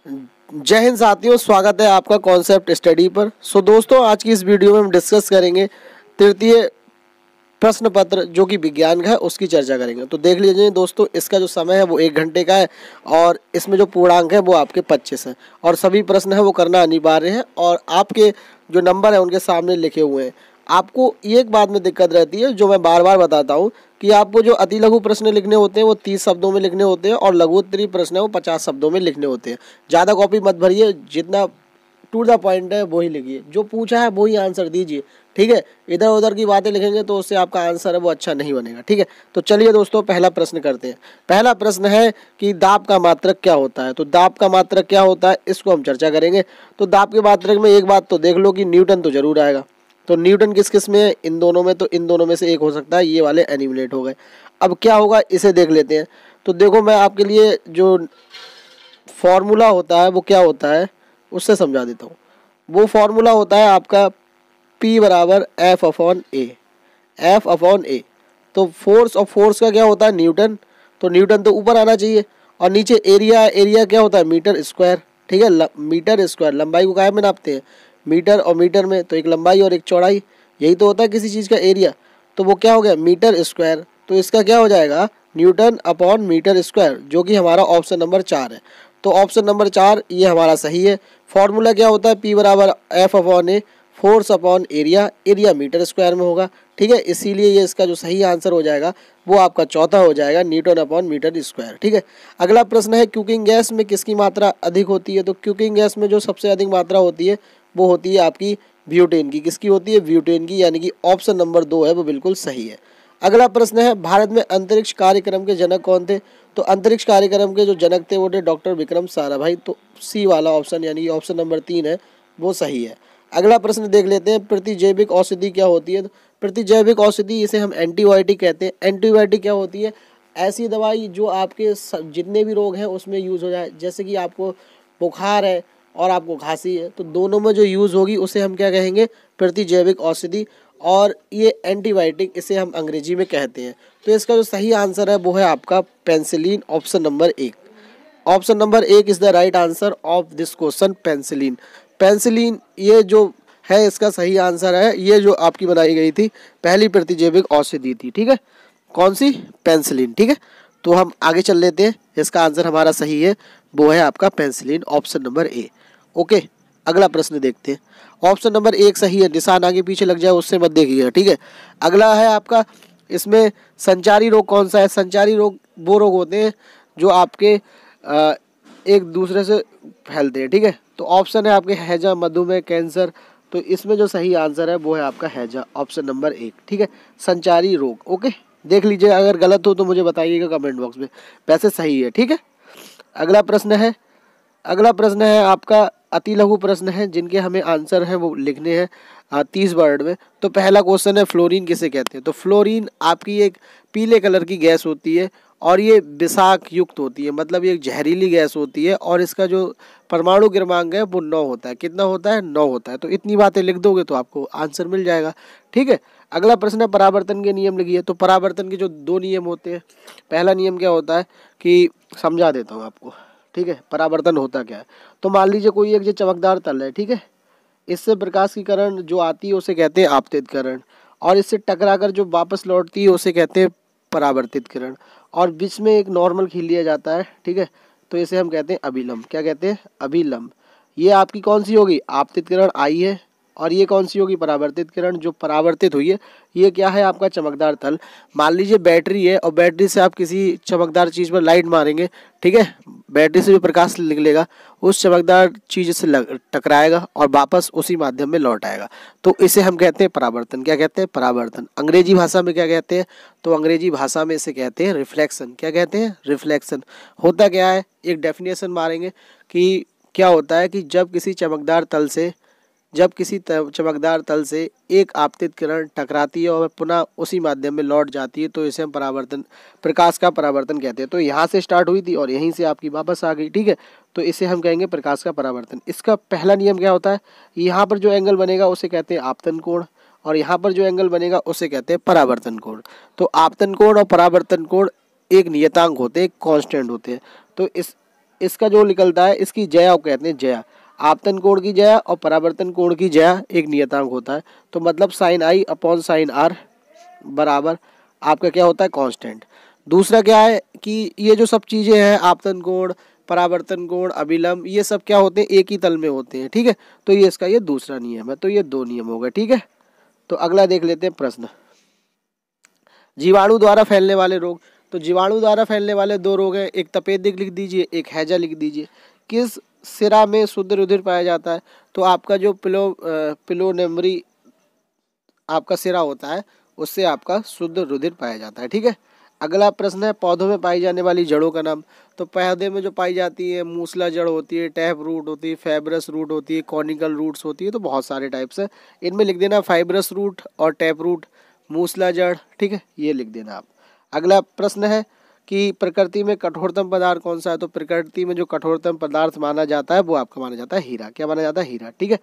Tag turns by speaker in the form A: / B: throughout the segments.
A: जय हिंद साथियों, स्वागत है आपका कॉन्सेप्ट स्टडी पर। दोस्तों, आज की इस वीडियो में हम डिस्कस करेंगे तृतीय प्रश्न पत्र जो कि विज्ञान का है, उसकी चर्चा करेंगे। तो देख लीजिए दोस्तों, इसका जो समय है वो 1 घंटे का है और इसमें जो पूर्णांक है वो आपके 25 हैं और सभी प्रश्न है वो करना अनिवार्य है और आपके जो नंबर है उनके सामने लिखे हुए हैं। आपको एक बात में दिक्कत रहती है जो मैं बार बार बताता हूँ कि आपको जो अति लघु प्रश्न लिखने होते हैं वो 30 शब्दों में लिखने होते हैं और लघुत्तरीय प्रश्न है वो 50 शब्दों में लिखने होते हैं। ज़्यादा कॉपी मत भरिए, जितना टू द पॉइंट है वही लिखिए, जो पूछा है वही आंसर दीजिए। ठीक है, इधर उधर की बातें लिखेंगे तो उससे आपका आंसर है वो अच्छा नहीं बनेगा। ठीक है, तो चलिए दोस्तों पहला प्रश्न करते हैं। पहला प्रश्न है कि दाब का मात्रक क्या होता है। तो दाब का मात्रक क्या होता है इसको हम चर्चा करेंगे। तो दाब के मात्रक में एक बात तो देख लो कि न्यूटन तो जरूर आएगा। तो न्यूटन किस किस में है? इन दोनों में। तो इन दोनों में से एक हो सकता है, ये वाले एनिमुलेट हो गए। अब क्या होगा इसे देख लेते हैं। तो देखो, मैं आपके लिए जो फॉर्मूला होता है वो क्या होता है उससे समझा देता हूँ। वो फॉर्मूला होता है आपका P बराबर एफ अपॉन ए। तो फोर्स का क्या होता है? न्यूटन। तो न्यूटन तो ऊपर आना चाहिए और नीचे एरिया क्या होता है? Metre square. ठीक है, मीटर स्क्वायर। लंबाई को काहे में नापते हैं? मीटर और मीटर में। तो एक लंबाई और एक चौड़ाई, यही तो होता है किसी चीज़ का एरिया। तो वो क्या हो गया? Metre square. तो इसका क्या हो जाएगा? न्यूटन अपॉन मीटर स्क्वायर, जो कि हमारा ऑप्शन नंबर 4 है। तो ऑप्शन नंबर 4 ये हमारा सही है। फॉर्मूला क्या होता है? P बराबर F upon A, force upon area metre square में होगा। ठीक है, इसीलिए ये इसका जो सही आंसर हो जाएगा वो आपका चौथा हो जाएगा, न्यूटन अपॉन मीटर स्क्वायर। ठीक है, अगला प्रश्न है कुकिंग गैस में किसकी मात्रा अधिक होती है। तो कुकिंग गैस में जो सबसे अधिक मात्रा होती है वो होती है आपकी ब्यूटेन की। किसकी होती है? ब्यूटेन की, यानी कि ऑप्शन नंबर 2 है वो बिल्कुल सही है। अगला प्रश्न है भारत में अंतरिक्ष कार्यक्रम के जनक कौन थे। तो अंतरिक्ष कार्यक्रम के जो जनक थे वो थे डॉक्टर विक्रम साराभाई। तो सी वाला ऑप्शन यानी कि ऑप्शन नंबर 3 है वो सही है। अगला प्रश्न देख लेते हैं, प्रतिजैविक औषधि क्या होती है। तो प्रतिजैविक औषधि इसे हम एंटीबायोटिक कहते हैं। एंटीबायोटिक क्या होती है? ऐसी दवाई जो आपके जितने भी रोग हैं उसमें यूज़ हो जाए। जैसे कि आपको बुखार है और आपको खांसी है, तो दोनों में जो यूज़ होगी उसे हम क्या कहेंगे? प्रतिजैविक औषधि। और ये एंटीबायोटिक इसे हम अंग्रेजी में कहते हैं। तो इसका जो सही आंसर है वो है आपका penicillin, option number 1। Option number 1 is the right answer of this question, penicillin ये जो है इसका सही आंसर है। ये जो आपकी बनाई गई थी पहली प्रतिजैविक औषधि थी। ठीक है, कौन सी? पेंसिलिन। ठीक है, तो हम आगे चल लेते हैं। इसका आंसर हमारा सही है, वो है आपका penicillin, option number A. Okay, अगला प्रश्न देखते हैं। ऑप्शन नंबर 1 सही है, निशान आगे पीछे लग जाए उससे मत देखिएगा। ठीक है, अगला है आपका, इसमें संचारी रोग कौन सा है। संचारी रोग वो रोग होते हैं जो आपके एक दूसरे से फैलते हैं। ठीक है, तो ऑप्शन है आपके हैजा, मधुमेह, कैंसर। तो इसमें जो सही आंसर है वो है आपका हैजा, ऑप्शन नंबर 1। ठीक है, संचारी रोग। ओके, देख लीजिए, अगर गलत हो तो मुझे बताइएगा कमेंट बॉक्स में, वैसे सही है। ठीक है, अगला प्रश्न है आपका अति लघु प्रश्न है जिनके हमें आंसर है वो लिखने हैं 30 वर्ड में। तो पहला क्वेश्चन है फ्लोरीन किसे कहते हैं। तो फ्लोरीन आपकी एक पीले कलर की गैस होती है और ये विषाक्त युक्त होती है, मतलब ये एक जहरीली गैस होती है और इसका जो परमाणु क्रमांक है वो 9 होता है। कितना होता है? 9 होता है। तो इतनी बातें लिख दोगे तो आपको आंसर मिल जाएगा। ठीक है, अगला प्रश्न है परावर्तन के नियम लिखिए। तो परावर्तन के जो 2 नियम होते हैं, पहला नियम क्या होता है कि समझा देता हूँ आपको। ठीक है, परावर्तन होता क्या है। तो मान लीजिए कोई एक जो चमकदार तल है, ठीक है, इससे प्रकाश की किरण जो आती है उसे कहते हैं आपतित किरण और इससे टकराकर जो वापस लौटती है उसे कहते हैं परावर्तित किरण और बीच में एक नॉर्मल खींच लिया जाता है। ठीक है, तो इसे हम कहते हैं अभिलंब। क्या कहते हैं? अभिलंब। ये आपकी कौन सी होगी? आपतित किरण आई है और ये कौन सी होगी? परावर्तित किरण। जो परावर्तित हुई है ये क्या है? आपका चमकदार तल। मान लीजिए बैटरी है और बैटरी से आप किसी चमकदार चीज़ पर लाइट मारेंगे। ठीक है, बैटरी से जो प्रकाश निकलेगा उस चमकदार चीज़ से टकराएगा और वापस उसी माध्यम में लौट आएगा। तो इसे हम कहते हैं परावर्तन। क्या कहते हैं? परावर्तन। अंग्रेजी भाषा में क्या कहते हैं? तो अंग्रेजी भाषा में इसे कहते हैं रिफ्लेक्शन। क्या कहते हैं? रिफ्लेक्शन। होता क्या है, एक डेफिनेशन मारेंगे कि क्या होता है कि जब किसी चमकदार तल से एक आपतित किरण टकराती है और पुनः उसी माध्यम में लौट जाती है तो इसे हम प्रकाश का परावर्तन कहते हैं। तो यहाँ से स्टार्ट हुई थी और यहीं से आपकी वापस आ गई। ठीक है, तो इसे हम कहेंगे प्रकाश का परावर्तन। इसका पहला नियम क्या होता है? यहाँ पर जो एंगल बनेगा उसे कहते हैं आपतन कोण और यहाँ पर जो एंगल बनेगा उसे कहते हैं परावर्तन कोण। तो आपतन कोण और परावर्तन कोण एक नियतांक होते हैं, एक कांस्टेंट होते हैं। तो इस इसका जो निकलता है इसकी जया को कहते हैं जया। आपतन कोण की जया और परावर्तन कोण की जया एक नियतांक होता है। तो मतलब sine I upon sine R बराबर आपका क्या होता है कांस्टेंट। दूसरा क्या है कि ये जो सब चीज़ें हैं आपतन कोण, परावर्तन कोण, अभिलंब, ये सब क्या होते हैं एक ही तल में होते हैं। ठीक है, तो ये इसका ये दूसरा नियम है। तो ये दो नियम हो गए। ठीक है, तो अगला देख लेते हैं प्रश्न, जीवाणु द्वारा फैलने वाले रोग। तो जीवाणु द्वारा फैलने वाले दो रोग हैं, एक तपेदिक लिख दीजिए, एक हैजा लिख दीजिए। किस सिरा में शुद्ध रुधिर पाया जाता है? तो आपका जो पिलोनेमरी आपका सिरा होता है उससे आपका शुद्ध रुधिर पाया जाता है। ठीक है, अगला प्रश्न है पौधों में पाई जाने वाली जड़ों का नाम। तो पौधे में जो पाई जाती है मूसला जड़ होती है, टैप रूट होती है, फाइब्रस रूट होती है, कॉनिकल रूट्स होती है। तो बहुत सारे टाइप्स है, इनमें लिख देना फाइब्रस रूट और टैप रूट, मूसला जड़। ठीक है, ये लिख देना आप। अगला प्रश्न है कि प्रकृति में कठोरतम पदार्थ कौन सा है? तो प्रकृति में जो कठोरतम पदार्थ माना जाता है वो आपका माना जाता है हीरा। क्या माना जाता है? हीरा। ठीक है,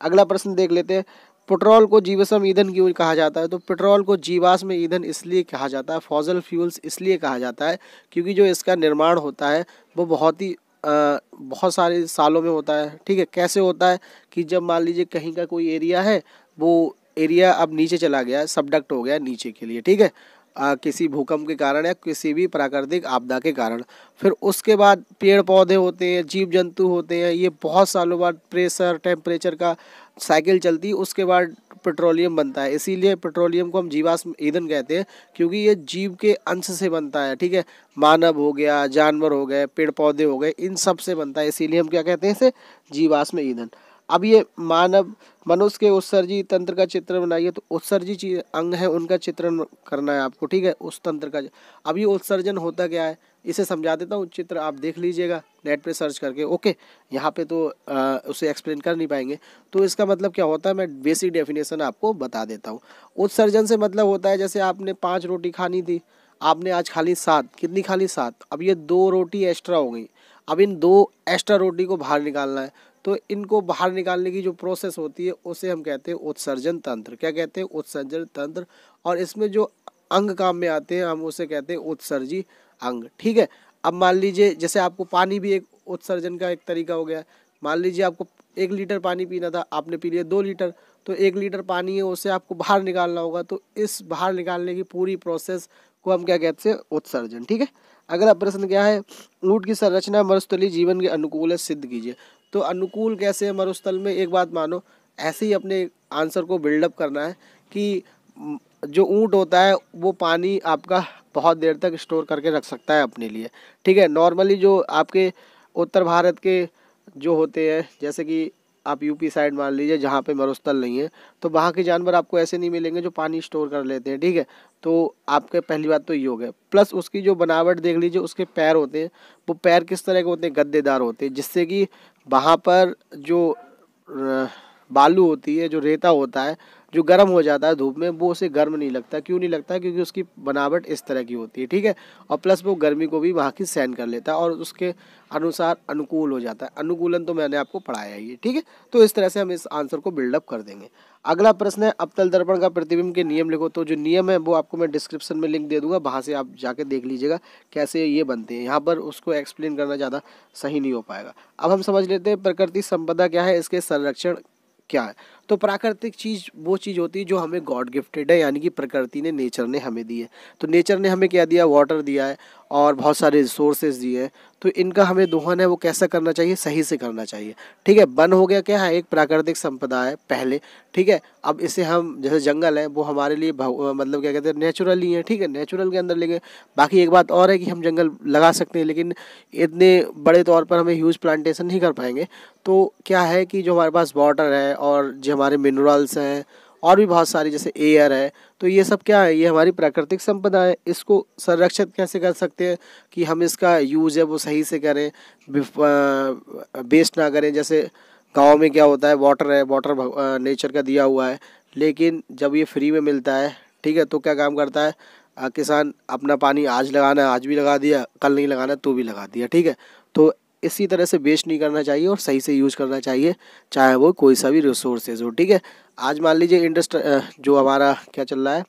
A: अगला प्रश्न देख लेते हैं, पेट्रोल को जीवाश्म ईंधन क्यों कहा जाता है? तो पेट्रोल को जीवाश्म ईंधन इसलिए कहा जाता है, फॉसिल फ्यूल्स इसलिए कहा जाता है क्योंकि जो इसका निर्माण होता है वो बहुत सारे सालों में होता है। ठीक है, कैसे होता है कि जब मान लीजिए कहीं का कोई एरिया है, वो एरिया अब नीचे चला गया है, सबडक्ट हो गया है नीचे के लिए। ठीक है, किसी भूकंप के कारण या किसी भी प्राकृतिक आपदा के कारण। फिर उसके बाद पेड़ पौधे होते हैं, जीव जंतु होते हैं, ये बहुत सालों बाद प्रेशर टेम्परेचर का साइकिल चलती है, उसके बाद पेट्रोलियम बनता है। इसीलिए पेट्रोलियम को हम जीवाश्म ईंधन कहते हैं क्योंकि ये जीव के अंश से बनता है। ठीक है, मानव हो गया, जानवर हो गए, पेड़ पौधे हो गए, इन सब से बनता है, इसीलिए हम क्या कहते हैं इसे? जीवाश्म ईंधन। अब ये मनुष्य के उत्सर्जी तंत्र का चित्र बनाइए। तो उत्सर्जी अंग है उनका चित्रण करना है आपको। ठीक है, उस तंत्र का। अब ये उत्सर्जन होता क्या है इसे समझा देता हूँ, चित्र आप देख लीजिएगा नेट पे सर्च करके। ओके, यहाँ पे तो उसे एक्सप्लेन कर नहीं पाएंगे। तो इसका मतलब क्या होता है, मैं बेसिक डेफिनेशन आपको बता देता हूँ। उत्सर्जन से मतलब होता है जैसे आपने 5 रोटी खानी थी, आपने आज खा ली 7। कितनी खा ली? 7। अब ये 2 रोटी एक्स्ट्रा हो गई, अब इन 2 एक्स्ट्रा रोटी को बाहर निकालना है। तो इनको बाहर निकालने की जो प्रोसेस होती है उसे हम कहते हैं उत्सर्जन तंत्र। क्या कहते हैं? उत्सर्जन तंत्र। और इसमें जो अंग काम में आते हैं हम उसे कहते हैं उत्सर्जी अंग। ठीक है, अब मान लीजिए जैसे आपको पानी भी एक उत्सर्जन का एक तरीका हो गया। मान लीजिए आपको 1 लीटर पानी पीना था, आपने पी लिया 2 लीटर, तो 1 लीटर पानी है उसे आपको बाहर निकालना होगा। तो इस बाहर निकालने की पूरी प्रोसेस को हम क्या कहते हैं? उत्सर्जन। ठीक है, अगला प्रश्न क्या है, ऊँट की संरचना मरुस्थलीय जीवन के अनुकूल है, सिद्ध कीजिए। तो अनुकूल कैसे है मरुस्थल में? एक बात मानो, ऐसे ही अपने आंसर को बिल्डअप करना है कि जो ऊँट होता है वो पानी आपका बहुत देर तक स्टोर करके रख सकता है अपने लिए। ठीक है, नॉर्मली जो आपके उत्तर भारत के जो होते हैं, जैसे कि आप यूपी साइड मान लीजिए जहाँ पे मरुस्थल नहीं है, तो वहाँ के जानवर आपको ऐसे नहीं मिलेंगे जो पानी स्टोर कर लेते हैं। ठीक है, तो आपके पहली बात तो ये हो गया। प्लस उसकी जो बनावट देख लीजिए, उसके पैर होते हैं, वो पैर किस तरह के होते हैं? गद्देदार होते हैं, जिससे कि वहाँ पर जो बालू होती है, जो रेता होता है, जो गर्म हो जाता है धूप में, वो उसे गर्म नहीं लगता। क्यों नहीं लगता? क्योंकि उसकी बनावट इस तरह की होती है। ठीक है, और प्लस वो गर्मी को भी वहाँ की सहन कर लेता है और उसके अनुसार अनुकूल हो जाता है। अनुकूलन तो मैंने आपको पढ़ाया ही है। ठीक है, तो इस तरह से हम इस आंसर को बिल्डअप कर देंगे। अगला प्रश्न है अवतल दर्पण का प्रतिबिंब के नियम लिखो। तो जो नियम है वो आपको मैं डिस्क्रिप्शन में लिंक दे दूंगा, वहाँ से आप जाके देख लीजिएगा कैसे ये बनते हैं। यहाँ पर उसको एक्सप्लेन करना ज़्यादा सही नहीं हो पाएगा। अब हम समझ लेते हैं प्रकृति संपदा क्या है, इसके संरक्षण क्या है। तो प्राकृतिक चीज़ वो चीज़ होती है जो हमें गॉड गिफ्टेड है, यानी कि प्रकृति ने, नेचर ने हमें दी है। तो नेचर ने हमें क्या दिया? वाटर दिया है और बहुत सारे रिसोर्सेज दिए हैं। तो इनका हमें दोहन है वो कैसा करना चाहिए? सही से करना चाहिए। ठीक है, वन हो गया क्या है? एक प्राकृतिक संपदा है पहले। ठीक है, अब इसे हम जैसे जंगल है वो हमारे लिए मतलब क्या कहते हैं? नेचुरल ही है। ठीक है, नेचुरल के अंदर लेंगे। बाकी एक बात और है कि हम जंगल लगा सकते हैं, लेकिन इतने बड़े तौर पर हमें ह्यूज प्लांटेशन नहीं कर पाएंगे। तो क्या है कि जो हमारे पास वाटर है और जो हमारे मिनरल्स हैं और भी बहुत सारी जैसे एयर है, तो ये सब क्या है? ये हमारी प्राकृतिक संपदा है। इसको संरक्षित कैसे कर सकते हैं कि हम इसका यूज़ है वो सही से करें, वेस्ट ना करें। जैसे गांव में क्या होता है, वाटर है, वाटर नेचर का दिया हुआ है, लेकिन जब ये फ्री में मिलता है, ठीक है, तो क्या काम करता है किसान? अपना पानी आज लगाना है आज भी लगा दिया, कल नहीं लगाना तो भी लगा दिया। ठीक है, तो इसी तरह से वेस्ट नहीं करना चाहिए और सही से यूज़ करना चाहिए, चाहे वो कोई सा भी रिसोर्सेज हो। ठीक है, आज मान लीजिए जो हमारा क्या चल रहा है,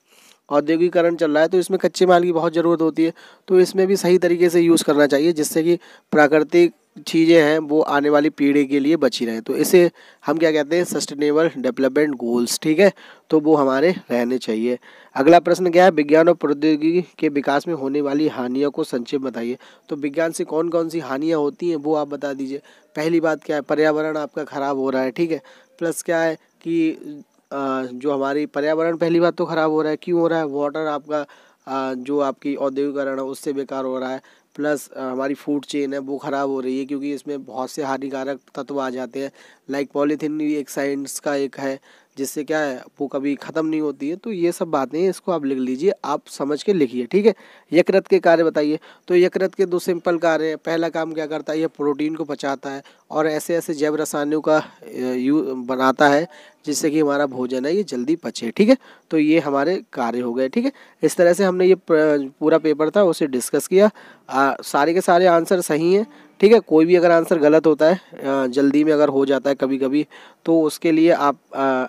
A: औद्योगिकरण चल रहा है, तो इसमें कच्चे माल की बहुत ज़रूरत होती है। तो इसमें भी सही तरीके से यूज़ करना चाहिए जिससे कि प्राकृतिक चीज़ें हैं वो आने वाली पीढ़ी के लिए बची रहें। तो इसे हम क्या कहते हैं, सस्टेनेबल डेवलपमेंट गोल्स, ठीक है, तो वो हमारे रहने चाहिए। अगला प्रश्न क्या है, विज्ञान और प्रौद्योगिकी के विकास में होने वाली हानियों को संक्षेप बताइए। तो विज्ञान से कौन कौन सी हानियाँ होती हैं वो आप बता दीजिए। पहली बात क्या है, पर्यावरण आपका ख़राब हो रहा है, ठीक है। प्लस क्या है कि जो हमारी पर्यावरण, पहली बात तो ख़राब हो रहा है, क्यों हो रहा है, वाटर आपका जो आपकी औद्योगिकरण है उससे बेकार हो रहा है। प्लस हमारी फूड चेन है वो ख़राब हो रही है, क्योंकि इसमें बहुत से हानिकारक तत्व आ जाते हैं। लाइक पॉलीथीन भी एक साइंस का एक है, जिससे क्या है वो कभी ख़त्म नहीं होती है। तो ये सब बातें हैं, इसको आप लिख लीजिए, आप समझ के लिखिए, ठीक है। यकृत के कार्य बताइए। तो यकृत के 2 सिंपल कार्य हैं। पहला काम क्या करता है, ये प्रोटीन को पचाता है और ऐसे ऐसे जैव रसायनों का बनाता है, जिससे कि हमारा भोजन है ये जल्दी पचे, ठीक है। तो ये हमारे कार्य हो गए, ठीक है। इस तरह से हमने ये पूरा पेपर था उसे डिस्कस किया। सारे के सारे आंसर सही हैं, ठीक है। कोई भी अगर आंसर गलत होता है, जल्दी में अगर हो जाता है कभी कभी, तो उसके लिए आप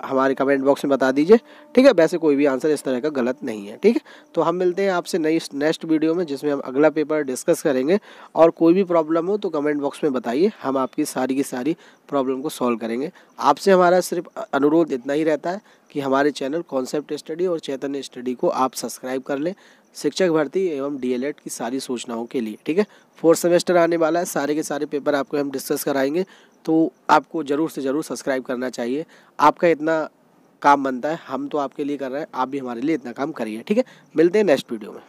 A: हमारे कमेंट बॉक्स में बता दीजिए, ठीक है। वैसे कोई भी आंसर इस तरह का गलत नहीं है, ठीक है। तो हम मिलते हैं आपसे नेक्स्ट वीडियो में, जिसमें हम अगला पेपर डिस्कस करेंगे। और कोई भी प्रॉब्लम हो तो कमेंट बॉक्स में बताइए, हम आपकी सारी की सारी प्रॉब्लम को सॉल्व करेंगे। आपसे हमारा सिर्फ अनुरोध इतना ही रहता है कि हमारे चैनल कॉन्सेप्ट स्टडी और चैतन्य स्टडी को आप सब्सक्राइब कर लें, शिक्षक भर्ती एवं डीएलएड की सारी सूचनाओं के लिए, ठीक है। 4th सेमेस्टर आने वाला है, सारे के सारे पेपर आपको हम डिस्कस कराएंगे, तो आपको ज़रूर से ज़रूर सब्सक्राइब करना चाहिए। आपका इतना काम बनता है, हम तो आपके लिए कर रहे हैं, आप भी हमारे लिए इतना काम करिए, ठीक है। मिलते हैं नेक्स्ट वीडियो में।